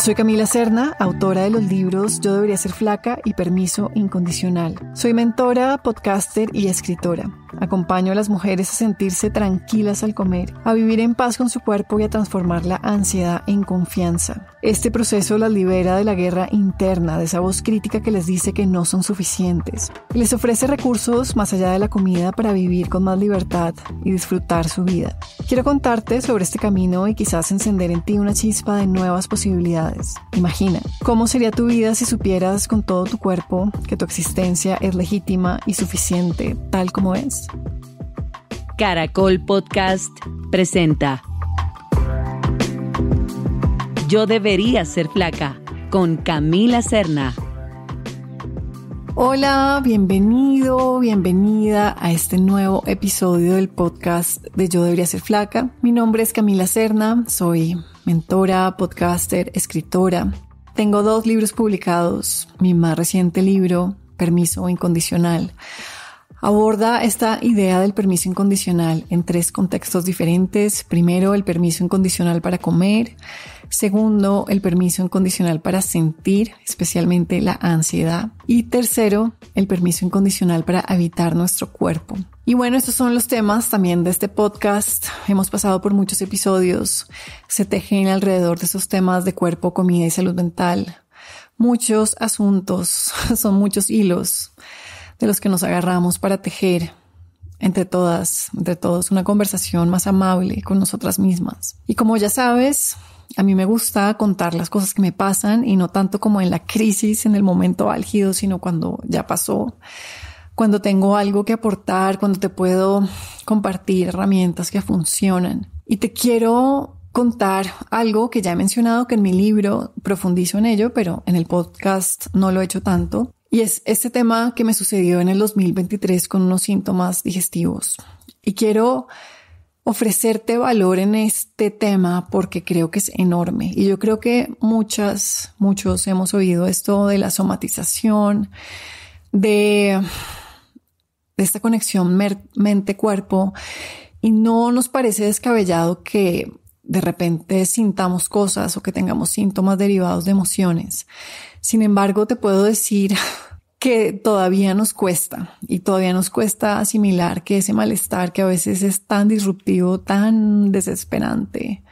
soy Camila Serna, autora de los libros Yo debería ser flaca y Permiso incondicional. Soy mentora, podcaster y escritora. Acompaño a las mujeres a sentirse tranquilas al comer, a vivir en paz con su cuerpo y a transformar la ansiedad en confianza. Este proceso las libera de la guerra interna, de esa voz crítica que les dice que no son suficientes. Les ofrece recursos más allá de la comida para vivir con más libertad y disfrutar su vida. Quiero contarte sobre este camino y quizás encender en ti una chispa de nuevas posibilidades. Imagina, ¿cómo sería tu vida si supieras con todo tu cuerpo que tu existencia es legítima y suficiente tal como es? Caracol Podcast presenta Yo debería ser flaca, con Camila Serna. Hola, bienvenido, bienvenida a este nuevo episodio del podcast de Yo debería ser flaca. Mi nombre es Camila Serna, soy mentora, podcaster, escritora. Tengo 2 libros publicados. Mi más reciente libro, Permiso incondicional, aborda esta idea del permiso incondicional en 3 contextos diferentes. Primero, el permiso incondicional para comer. Segundo, el permiso incondicional para sentir, especialmente la ansiedad. Y tercero, el permiso incondicional para habitar nuestro cuerpo. Y bueno, estos son los temas también de este podcast. Hemos pasado por muchos episodios. Se tejen alrededor de esos temas de cuerpo, comida y salud mental. Muchos asuntos, son muchos hilos de los que nos agarramos para tejer entre todos, una conversación más amable con nosotras mismas. Y como ya sabes, a mí me gusta contar las cosas que me pasan y no tanto como en la crisis, en el momento álgido, sino cuando ya pasó, cuando tengo algo que aportar, cuando te puedo compartir herramientas que funcionan. Y te quiero contar algo que ya he mencionado, que en mi libro profundizo en ello, pero en el podcast no lo he hecho tanto. Y es este tema que me sucedió en el 2023 con unos síntomas digestivos. Y quiero ofrecerte valor en este tema porque creo que es enorme. Y yo creo que muchos hemos oído esto de la somatización, de esta conexión mente-cuerpo. Y no nos parece descabellado que de repente sintamos cosas o que tengamos síntomas derivados de emociones. Sin embargo, te puedo decir que todavía nos cuesta asimilar que ese malestar que a veces es tan disruptivo, tan desesperante,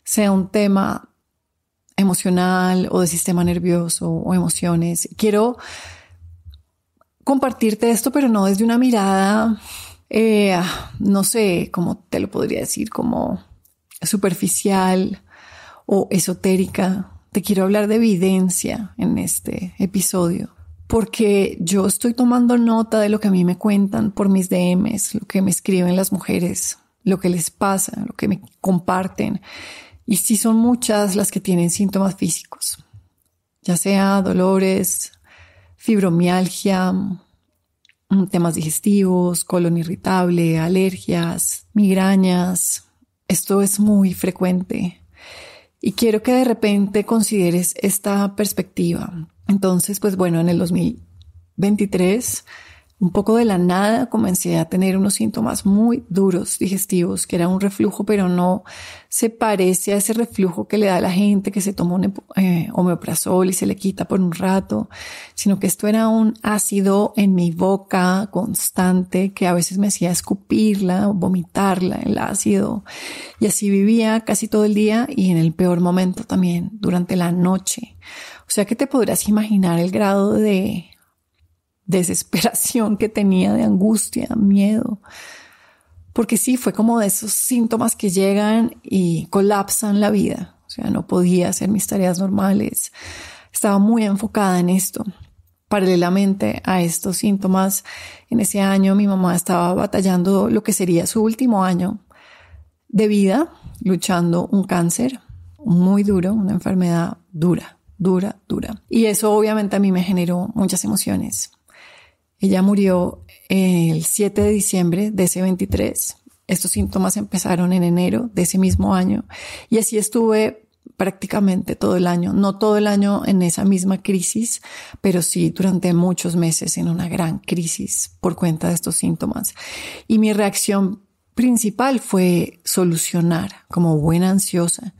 sea un tema emocional o de sistema nervioso o emociones. Quiero compartirte esto, pero no desde una mirada, no sé cómo te lo podría decir, como superficial o esotérica. Te quiero hablar de evidencia en este episodio, porque yo estoy tomando nota de lo que a mí me cuentan por mis DMs, lo que me escriben las mujeres, lo que les pasa, lo que me comparten. Y sí son muchas las que tienen síntomas físicos, ya sea dolores, fibromialgia, temas digestivos, colon irritable, alergias, migrañas. Esto es muy frecuente. Y quiero que de repente consideres esta perspectiva. Entonces, pues bueno, en el 2023, un poco de la nada, comencé a tener unos síntomas muy duros digestivos, que era un reflujo, pero no se parece a ese reflujo que le da a la gente que se toma un omeprazol y se le quita por un rato, sino que esto era un ácido en mi boca constante que a veces me hacía escupirla o vomitarla, el ácido. Y así vivía casi todo el día y en el peor momento también, durante la noche. O sea que te podrás imaginar el grado de desesperación que tenía, de angustia, miedo. Porque sí, fue como de esos síntomas que llegan y colapsan la vida. O sea, no podía hacer mis tareas normales. Estaba muy enfocada en esto. Paralelamente a estos síntomas, en ese año mi mamá estaba batallando lo que sería su último año de vida, luchando un cáncer muy duro, una enfermedad dura. Y eso obviamente a mí me generó muchas emociones. Ella murió el 7 de diciembre de ese 23. Estos síntomas empezaron en enero de ese mismo año. Y así estuve prácticamente todo el año. No todo el año en esa misma crisis, pero sí durante muchos meses en una gran crisis por cuenta de estos síntomas. Y mi reacción principal fue solucionar, como buena ansiosa,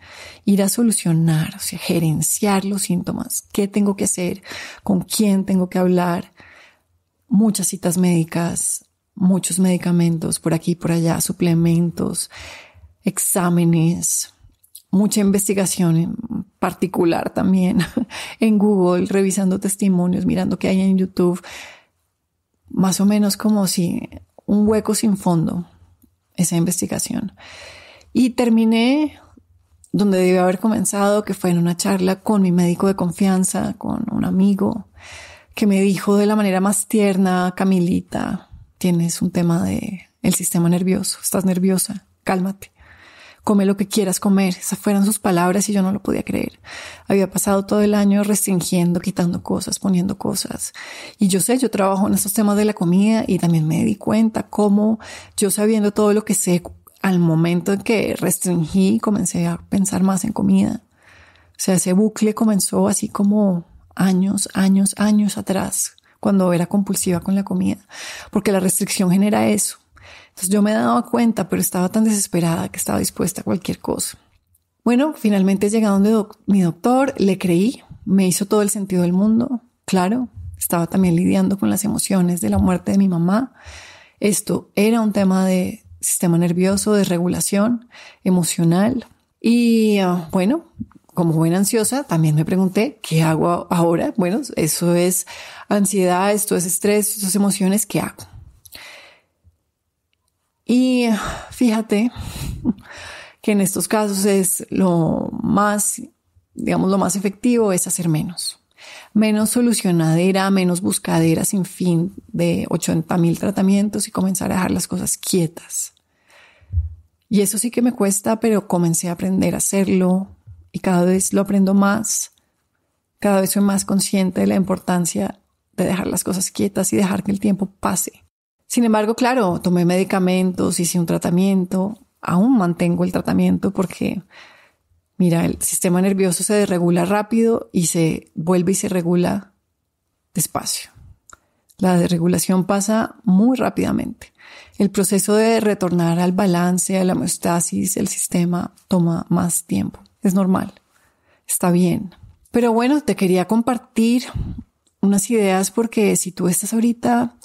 ir a solucionar, o sea, gerenciar los síntomas. ¿Qué tengo que hacer? ¿Con quién tengo que hablar? Muchas citas médicas, muchos medicamentos por aquí y por allá, suplementos, exámenes, mucha investigación en particular también en Google, revisando testimonios, mirando qué hay en YouTube, más o menos como si un hueco sin fondo, esa investigación. Y terminé donde debí haber comenzado, que fue en una charla con mi médico de confianza, con un amigo, que me dijo de la manera más tierna: Camilita, tienes un tema del sistema nervioso, estás nerviosa, cálmate, come lo que quieras comer. Esas fueron sus palabras y yo no lo podía creer. Había pasado todo el año restringiendo, quitando cosas, poniendo cosas. Y yo trabajo en estos temas de la comida y también me di cuenta cómo yo, sabiendo todo lo que sé, al momento en que restringí, comencé a pensar más en comida. O sea, ese bucle comenzó así como años atrás, cuando era compulsiva con la comida, porque la restricción genera eso. Entonces yo me daba cuenta, pero estaba tan desesperada que estaba dispuesta a cualquier cosa. Bueno, finalmente llegué a donde mi doctor, le creí, me hizo todo el sentido del mundo. Claro, estaba también lidiando con las emociones de la muerte de mi mamá. Esto era un tema de sistema nervioso, de regulación emocional. Y bueno, como buena ansiosa, también me pregunté, ¿qué hago ahora? Bueno, eso es ansiedad, esto es estrés, esto es emociones, ¿qué hago? Y fíjate que en estos casos es lo más efectivo es hacer menos. Menos solucionadera, menos buscadera sin fin de 80,000 tratamientos y comenzar a dejar las cosas quietas. Y eso sí que me cuesta, pero comencé a aprender a hacerlo y cada vez lo aprendo más. Cada vez soy más consciente de la importancia de dejar las cosas quietas y dejar que el tiempo pase. Sin embargo, claro, tomé medicamentos, hice un tratamiento, aún mantengo el tratamiento porque, mira, el sistema nervioso se desregula rápido y se vuelve y se regula despacio. La desregulación pasa muy rápidamente. El proceso de retornar al balance, a la homeostasis, el sistema toma más tiempo. Es normal, está bien. Pero bueno, te quería compartir unas ideas porque si tú estás ahorita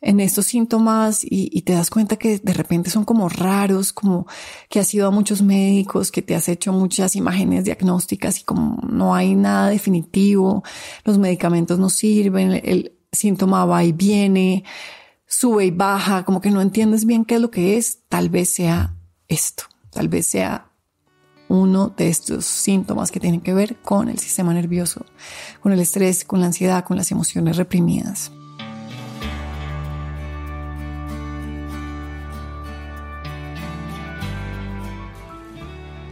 en estos síntomas y te das cuenta que de repente son como raros, como que has ido a muchos médicos, que te has hecho muchas imágenes diagnósticas y como no hay nada definitivo, los medicamentos no sirven, el síntoma va y viene, sube y baja, como que no entiendes bien qué es lo que es, tal vez sea esto, tal vez sea uno de estos síntomas que tienen que ver con el sistema nervioso, con el estrés, con la ansiedad, con las emociones reprimidas.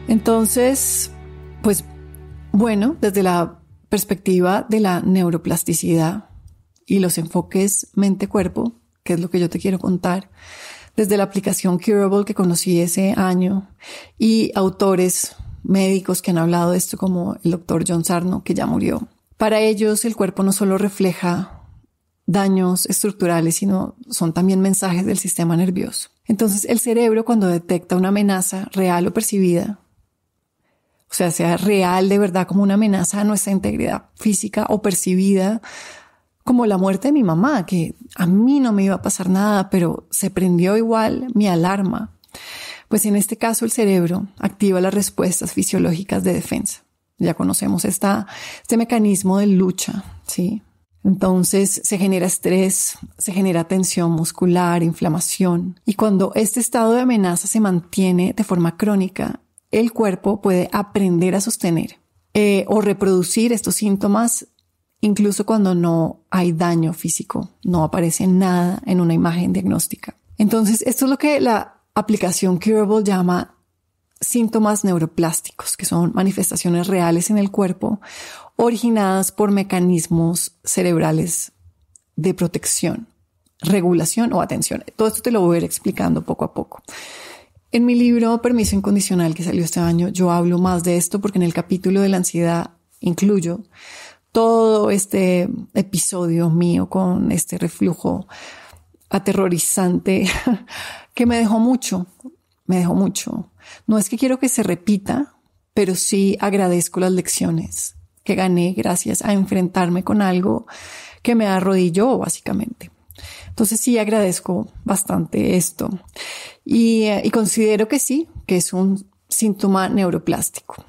Entonces, pues bueno, desde la perspectiva de la neuroplasticidad y los enfoques mente-cuerpo, que es lo que yo te quiero contar, desde la aplicación Curable que conocí ese año y autores médicos que han hablado de esto como el doctor John Sarno, que ya murió. Para ellos el cuerpo no solo refleja daños estructurales, sino son también mensajes del sistema nervioso. Entonces el cerebro, cuando detecta una amenaza real o percibida, o sea real de verdad como una amenaza a nuestra integridad física o percibida como la muerte de mi mamá, que a mí no me iba a pasar nada, pero se prendió igual mi alarma. Pues en este caso el cerebro activa las respuestas fisiológicas de defensa. Ya conocemos este mecanismo de lucha, ¿sí? Entonces se genera estrés, se genera tensión muscular, inflamación. Y cuando este estado de amenaza se mantiene de forma crónica, el cuerpo puede aprender a sostener o reproducir estos síntomas incluso cuando no hay daño físico, no aparece nada en una imagen diagnóstica. Entonces, esto es lo que la aplicación Curable llama síntomas neuroplásticos, que son manifestaciones reales en el cuerpo originadas por mecanismos cerebrales de protección, regulación o atención. Todo esto te lo voy a ir explicando poco a poco. En mi libro Permiso Incondicional, que salió este año, yo hablo más de esto porque en el capítulo de la ansiedad incluyo todo este episodio mío con este reflujo aterrorizante que me dejó mucho. No es que quiero que se repita, pero sí agradezco las lecciones que gané gracias a enfrentarme con algo que me arrodilló, básicamente. Entonces sí agradezco bastante esto y considero que sí, que es un síntoma neuroplástico.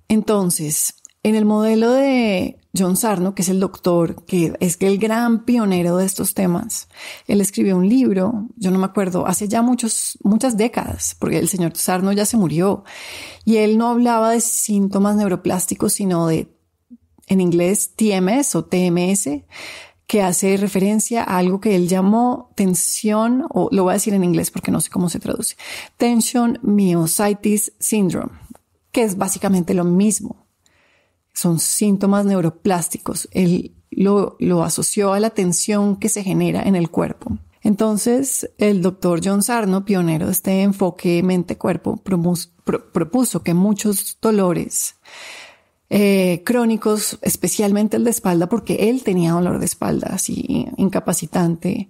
Entonces, en el modelo de John Sarno, que es el doctor, que es el gran pionero de estos temas, él escribió un libro, yo no me acuerdo, hace ya muchas décadas, porque el señor Sarno ya se murió, y él no hablaba de síntomas neuroplásticos, sino de, en inglés, TMS o TMS, que hace referencia a algo que él llamó tensión, o lo voy a decir en inglés porque no sé cómo se traduce, Tension Myositis Syndrome, que es básicamente lo mismo. Son síntomas neuroplásticos. Él lo asoció a la tensión que se genera en el cuerpo. Entonces, el doctor John Sarno, pionero de este enfoque mente-cuerpo, propuso que muchos dolores crónicos, especialmente el de espalda, porque él tenía dolor de espalda así incapacitante,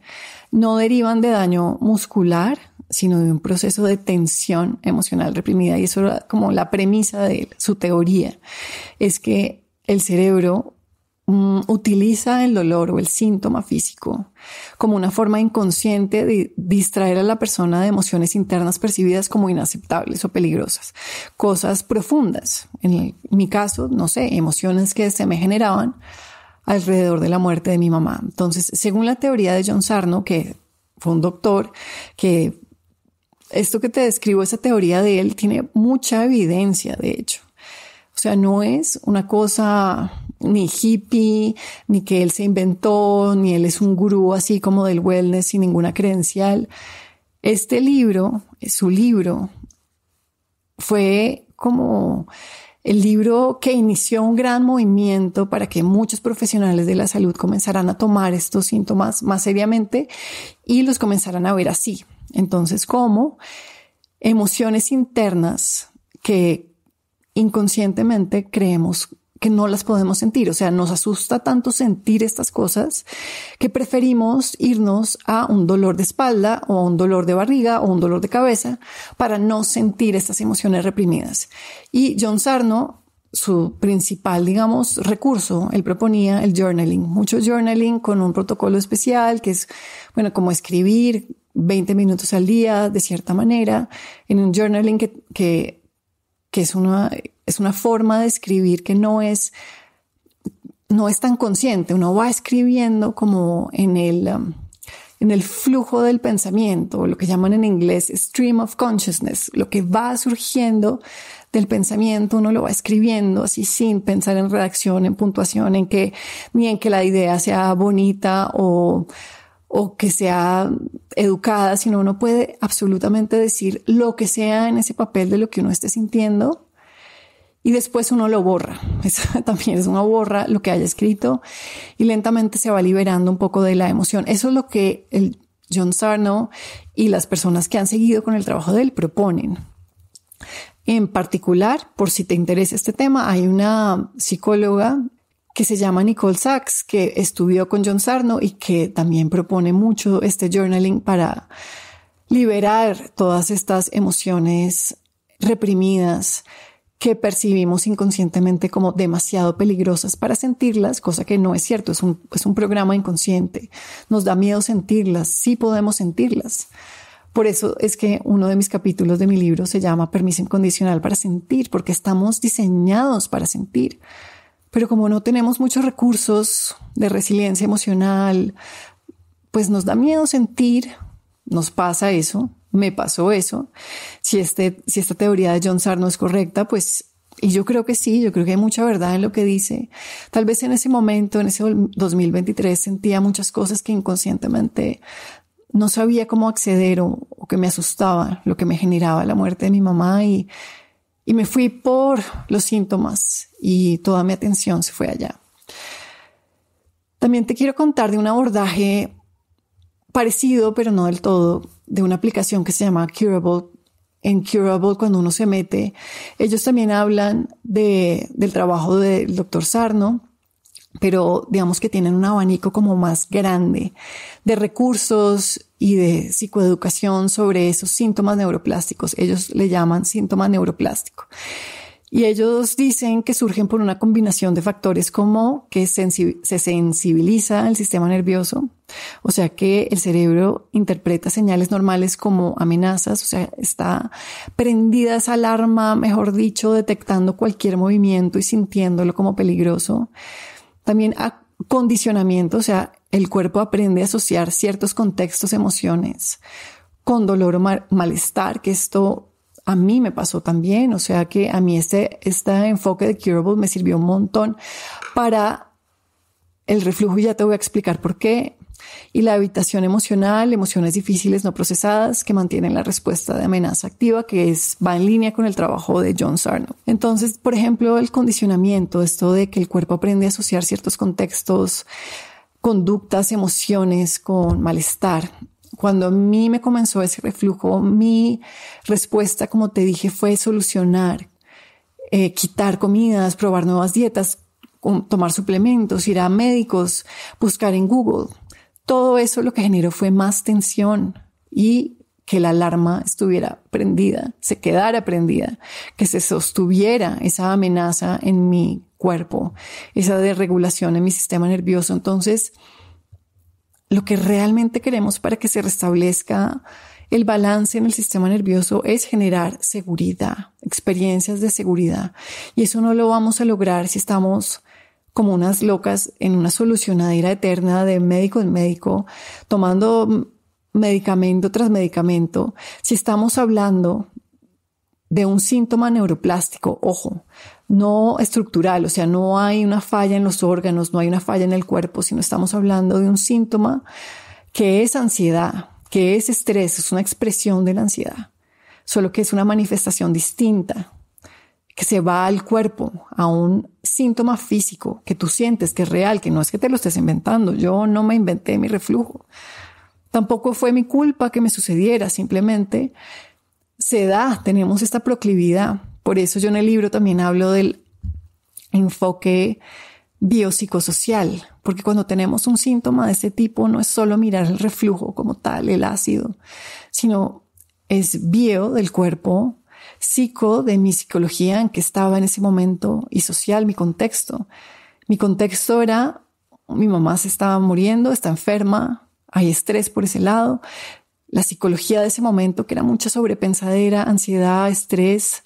no derivan de daño muscular, sino de un proceso de tensión emocional reprimida. Y eso era como la premisa de él. Su teoría es que el cerebro utiliza el dolor o el síntoma físico como una forma inconsciente de distraer a la persona de emociones internas percibidas como inaceptables o peligrosas, cosas profundas. En mi caso, no sé, emociones que se me generaban alrededor de la muerte de mi mamá. Entonces, según la teoría de John Sarno, que fue un doctor, que esto que te describo, esa teoría de él, tiene mucha evidencia, de hecho. O sea, no es una cosa ni hippie, ni que él se inventó, ni él es un gurú así como del wellness sin ninguna credencial. Este libro, su libro, fue como el libro que inició un gran movimiento para que muchos profesionales de la salud comenzaran a tomar estos síntomas más seriamente y los comenzaran a ver así. Entonces, como emociones internas que inconscientemente creemos que no las podemos sentir. O sea, nos asusta tanto sentir estas cosas que preferimos irnos a un dolor de espalda o a un dolor de barriga o un dolor de cabeza para no sentir estas emociones reprimidas. Y John Sarno, su principal, digamos, recurso, él proponía el journaling. Mucho journaling con un protocolo especial que es, bueno, como escribir 20 minutos al día de cierta manera en un journaling que es una forma de escribir que no es tan consciente. Uno va escribiendo como en el flujo del pensamiento, lo que llaman en inglés stream of consciousness, lo que va surgiendo del pensamiento, uno lo va escribiendo así sin pensar en redacción, en puntuación, ni en que la idea sea bonita o que sea educada, sino uno puede absolutamente decir lo que sea en ese papel de lo que uno esté sintiendo y después uno lo borra. También es uno borra lo que haya escrito y lentamente se va liberando un poco de la emoción. Eso es lo que el John Sarno y las personas que han seguido con el trabajo de él proponen. En particular, por si te interesa este tema, hay una psicóloga que se llama Nicole Sachs, que estudió con John Sarno y que también propone mucho este journaling para liberar todas estas emociones reprimidas que percibimos inconscientemente como demasiado peligrosas para sentirlas, cosa que no es cierto, es un programa inconsciente. Nos da miedo sentirlas, sí podemos sentirlas. Por eso es que uno de mis capítulos de mi libro se llama Permiso Incondicional para Sentir, porque estamos diseñados para sentir. Pero como no tenemos muchos recursos de resiliencia emocional, pues nos da miedo sentir, nos pasa eso, me pasó eso. Si esta teoría de John Sarno es correcta, pues, y yo creo que sí, yo creo que hay mucha verdad en lo que dice. Tal vez en ese momento, en ese 2023, sentía muchas cosas que inconscientemente no sabía cómo acceder o que me asustaba, lo que me generaba la muerte de mi mamá y me fui por los síntomas y toda mi atención se fue allá. También te quiero contar de un abordaje parecido, pero no del todo, de una aplicación que se llama Curable. En Curable, cuando uno se mete, ellos también hablan del trabajo del doctor Sarno pero digamos que tienen un abanico como más grande de recursos y de psicoeducación sobre esos síntomas neuroplásticos. Ellos le llaman síntoma neuroplástico. Y ellos dicen que surgen por una combinación de factores como que se sensibiliza el sistema nervioso, o sea que el cerebro interpreta señales normales como amenazas, o sea, está prendida esa alarma, mejor dicho, detectando cualquier movimiento y sintiéndolo como peligroso. También condicionamiento, o sea, el cuerpo aprende a asociar ciertos contextos, emociones con dolor o malestar, que esto a mí me pasó también, o sea que a mí este enfoque de Curable me sirvió un montón para el reflujo, y ya te voy a explicar por qué. Y la evitación emocional, emociones difíciles no procesadas que mantienen la respuesta de amenaza activa, que va en línea con el trabajo de John Sarno. Entonces, por ejemplo, el condicionamiento, esto de que el cuerpo aprende a asociar ciertos contextos, conductas, emociones con malestar. Cuando a mí me comenzó ese reflujo, mi respuesta, como te dije, fue solucionar, quitar comidas, probar nuevas dietas, tomar suplementos, ir a médicos, buscar en Google. Todo eso lo que generó fue más tensión y que la alarma estuviera prendida, se quedara prendida, que se sostuviera esa amenaza en mi cuerpo, esa desregulación en mi sistema nervioso. Entonces, lo que realmente queremos para que se restablezca el balance en el sistema nervioso es generar seguridad, experiencias de seguridad. Y eso no lo vamos a lograr si estamos como unas locas en una solucionadera eterna de médico en médico, tomando medicamento tras medicamento. Si estamos hablando de un síntoma neuroplástico, ojo, no estructural, o sea, no hay una falla en los órganos, no hay una falla en el cuerpo, sino estamos hablando de un síntoma que es ansiedad, que es estrés, es una expresión de la ansiedad, solo que es una manifestación distinta, que se va al cuerpo, a un síntoma físico que tú sientes, que es real, que no es que te lo estés inventando. Yo no me inventé mi reflujo. Tampoco fue mi culpa que me sucediera, simplemente se da, tenemos esta proclividad. Por eso yo en el libro también hablo del enfoque biopsicosocial, porque cuando tenemos un síntoma de este tipo no es solo mirar el reflujo como tal, el ácido, sino es bio del cuerpo, psico de mi psicología en que estaba en ese momento y social, mi contexto. Mi contexto era, mi mamá se estaba muriendo, está enferma, hay estrés por ese lado. La psicología de ese momento, que era mucha sobrepensadera, ansiedad, estrés.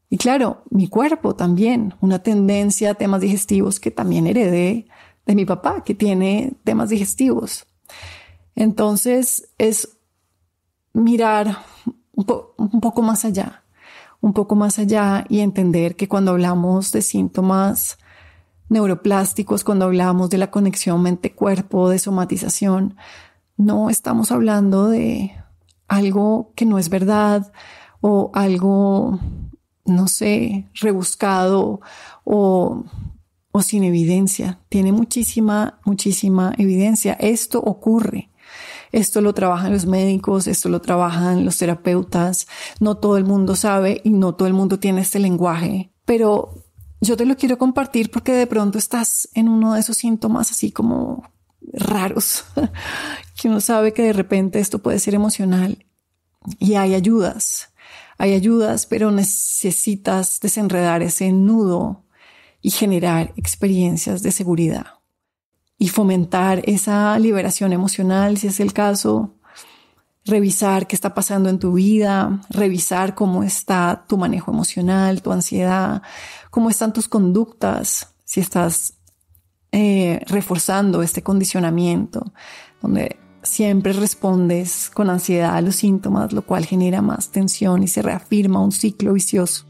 Y claro, mi cuerpo también, una tendencia a temas digestivos que también heredé de mi papá, que tiene temas digestivos. Entonces es mirar un poco más allá y entender que cuando hablamos de síntomas neuroplásticos, cuando hablamos de la conexión mente-cuerpo, de somatización, no estamos hablando de algo que no es verdad o algo, no sé, rebuscado o sin evidencia. Tiene muchísima evidencia. Esto ocurre. Esto lo trabajan los médicos, esto lo trabajan los terapeutas. No todo el mundo sabe y no todo el mundo tiene este lenguaje, pero yo te lo quiero compartir porque de pronto estás en uno de esos síntomas así como raros, que uno sabe que de repente esto puede ser emocional y hay ayudas, pero necesitas desenredar ese nudo y generar experiencias de seguridad. Y fomentar esa liberación emocional, si es el caso, revisar qué está pasando en tu vida, revisar cómo está tu manejo emocional, tu ansiedad, cómo están tus conductas, si estás reforzando este condicionamiento, donde siempre respondes con ansiedad a los síntomas, lo cual genera más tensión y se reafirma un ciclo vicioso.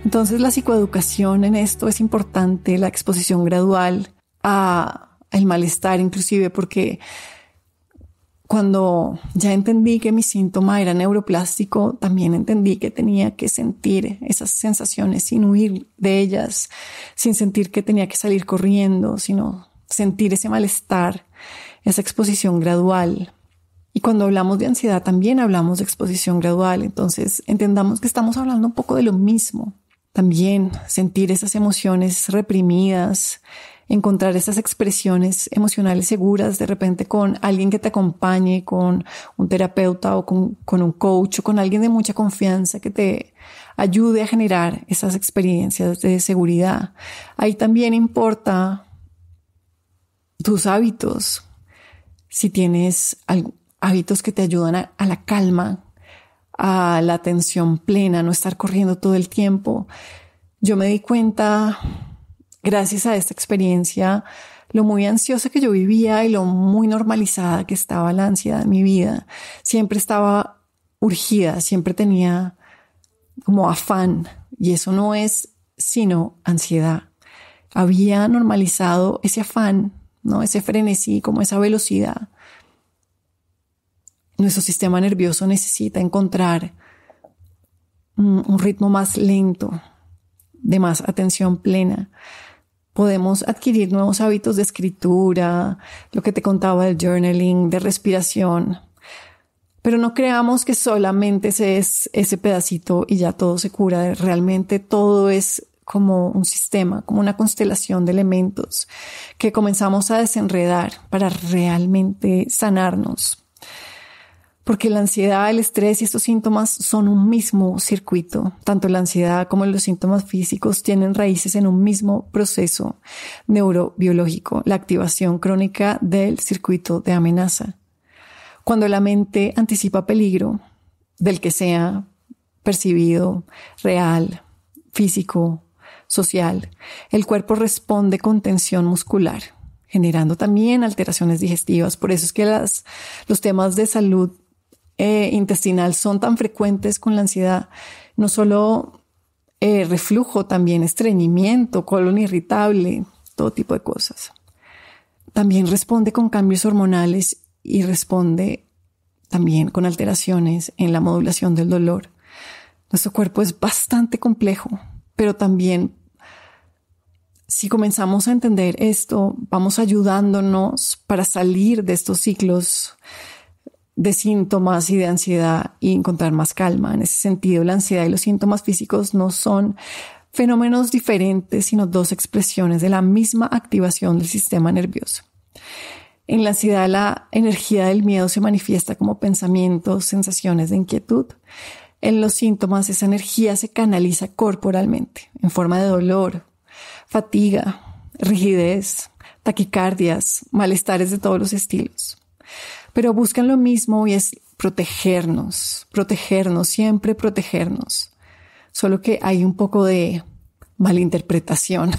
Entonces la psicoeducación en esto es importante, la exposición gradual al malestar inclusive, porque cuando ya entendí que mi síntoma era neuroplástico, también entendí que tenía que sentir esas sensaciones sin huir de ellas, sin sentir que tenía que salir corriendo, sino sentir ese malestar, esa exposición gradual. Y cuando hablamos de ansiedad también hablamos de exposición gradual. Entonces entendamos que estamos hablando un poco de lo mismo. También sentir esas emociones reprimidas, encontrar esas expresiones emocionales seguras de repente con alguien que te acompañe, con un terapeuta o con un coach o con alguien de mucha confianza que te ayude a generar esas experiencias de seguridad. Ahí también importa tus hábitos. Si tienes hábitos que te ayudan a la calma, a la atención plena, no estar corriendo todo el tiempo. Yo me di cuenta, gracias a esta experiencia, lo muy ansiosa que yo vivía y lo muy normalizada que estaba la ansiedad en mi vida. Siempre estaba urgida, siempre tenía como afán, y eso no es sino ansiedad. Había normalizado ese afán, ¿no? Ese frenesí, como esa velocidad. Nuestro sistema nervioso necesita encontrar un ritmo más lento, de más atención plena. Podemos adquirir nuevos hábitos de escritura, lo que te contaba del journaling, de respiración, pero no creamos que solamente es ese pedacito y ya todo se cura. Realmente todo es como un sistema, como una constelación de elementos que comenzamos a desenredar para realmente sanarnos. Porque la ansiedad, el estrés y estos síntomas son un mismo circuito. Tanto la ansiedad como los síntomas físicos tienen raíces en un mismo proceso neurobiológico, la activación crónica del circuito de amenaza. Cuando la mente anticipa peligro, del que sea percibido, real, físico, social, el cuerpo responde con tensión muscular, generando también alteraciones digestivas. Por eso es que los temas de salud intestinal son tan frecuentes con la ansiedad. No solo reflujo, también estreñimiento, colon irritable, todo tipo de cosas. También responde con cambios hormonales y responde también con alteraciones en la modulación del dolor. Nuestro cuerpo es bastante complejo, pero también si comenzamos a entender esto, vamos ayudándonos para salir de estos ciclos de síntomas y de ansiedad y encontrar más calma. En ese sentido, la ansiedad y los síntomas físicos no son fenómenos diferentes, sino dos expresiones de la misma activación del sistema nervioso. En la ansiedad, la energía del miedo se manifiesta como pensamientos, sensaciones de inquietud. En los síntomas, esa energía se canaliza corporalmente en forma de dolor, fatiga, rigidez, taquicardias, malestares de todos los estilos. Pero buscan lo mismo y es protegernos, siempre protegernos. Solo que hay un poco de malinterpretación.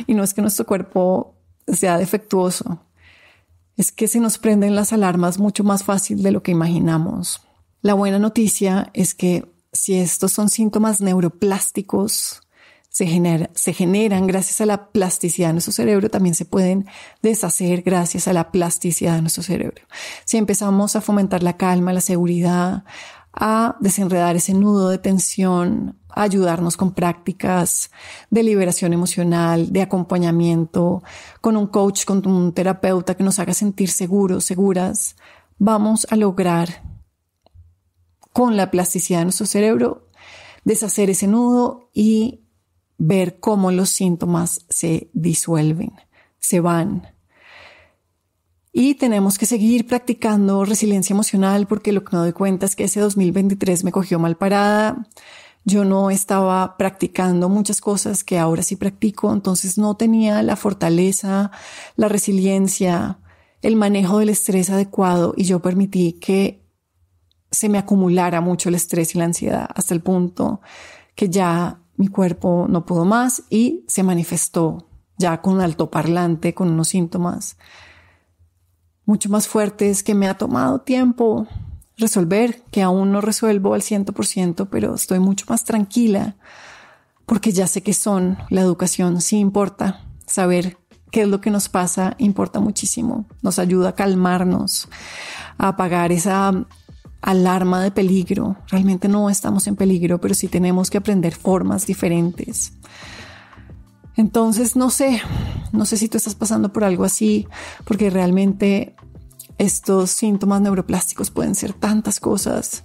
Y no es que nuestro cuerpo sea defectuoso, es que se nos prenden las alarmas mucho más fácil de lo que imaginamos. La buena noticia es que si estos son síntomas neuroplásticos, se generan gracias a la plasticidad de nuestro cerebro, también se pueden deshacer gracias a la plasticidad de nuestro cerebro. Si empezamos a fomentar la calma, la seguridad, a desenredar ese nudo de tensión, a ayudarnos con prácticas de liberación emocional, de acompañamiento, con un coach, con un terapeuta que nos haga sentir seguros, seguras, vamos a lograr con la plasticidad de nuestro cerebro deshacer ese nudo y ver cómo los síntomas se disuelven, se van. Y tenemos que seguir practicando resiliencia emocional, porque lo que me doy cuenta es que ese 2023 me cogió mal parada. Yo no estaba practicando muchas cosas que ahora sí practico, entonces no tenía la fortaleza, la resiliencia, el manejo del estrés adecuado, y yo permití que se me acumulara mucho el estrés y la ansiedad hasta el punto que ya mi cuerpo no pudo más y se manifestó ya con altoparlante, con unos síntomas mucho más fuertes que me ha tomado tiempo resolver, que aún no resuelvo al 100%, pero estoy mucho más tranquila porque ya sé qué son. La educación sí importa, saber qué es lo que nos pasa importa muchísimo, nos ayuda a calmarnos, a apagar esa alarma de peligro. Realmente no estamos en peligro, pero sí tenemos que aprender formas diferentes. Entonces, no sé si tú estás pasando por algo así, porque realmente Estos síntomas neuroplásticos pueden ser tantas cosas.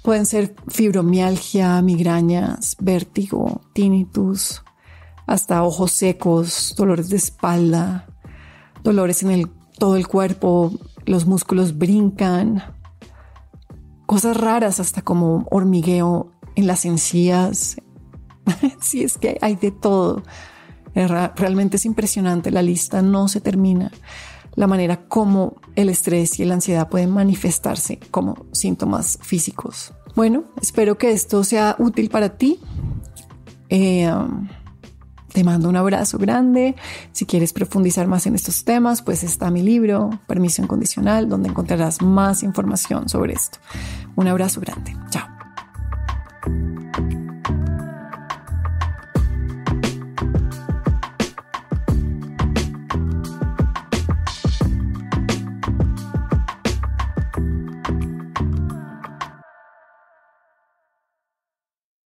Pueden ser fibromialgia, migrañas, vértigo, tinnitus, hasta ojos secos, dolores de espalda, dolores en todo el cuerpo, los músculos brincan, cosas raras hasta como hormigueo en las encías. Sí, es que hay de todo. Realmente es impresionante, la lista no se termina. La manera como el estrés y la ansiedad pueden manifestarse como síntomas físicos. Bueno, espero que esto sea útil para ti. Te mando un abrazo grande. Si quieres profundizar más en estos temas, pues está mi libro, Permiso Incondicional, donde encontrarás más información sobre esto. Un abrazo grande. Chao.